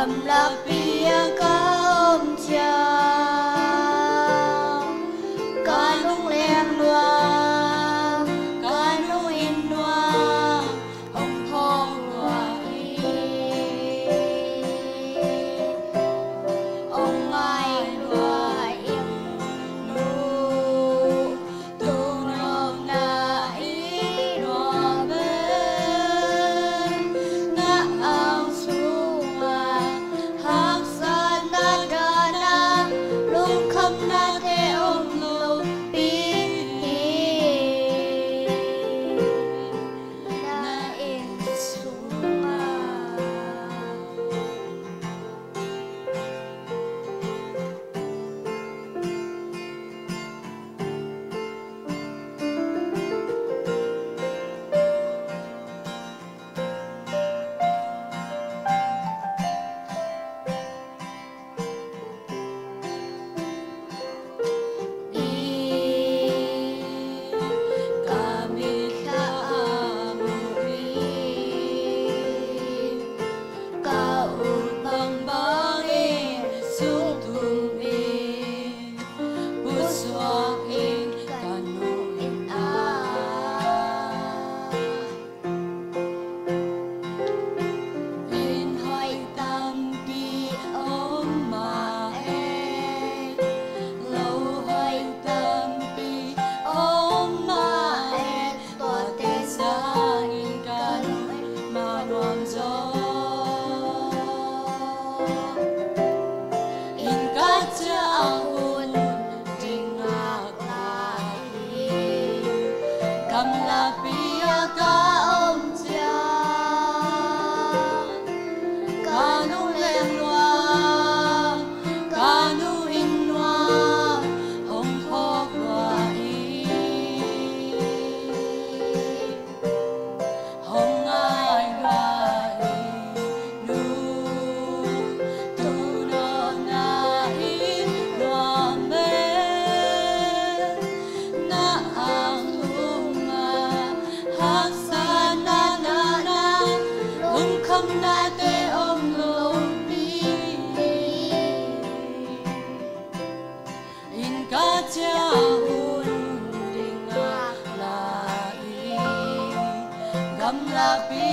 cầm lá bia cơm chào ca nung lem loa ca nung in loa ông phong loa ông ai loa in nu tu nong na i loa bên na ang sunga hang sa na gana lung kham na te om lo pi na in sunga. Cầm lá bia ca ôm chào ca nu lem loa ca nu in loa hồng phó qua y hồng ai ga y nu tu no na i loa mê na ang hang sa na na na lung kham na te om lo pi in ka cha hun ding la i gam la pi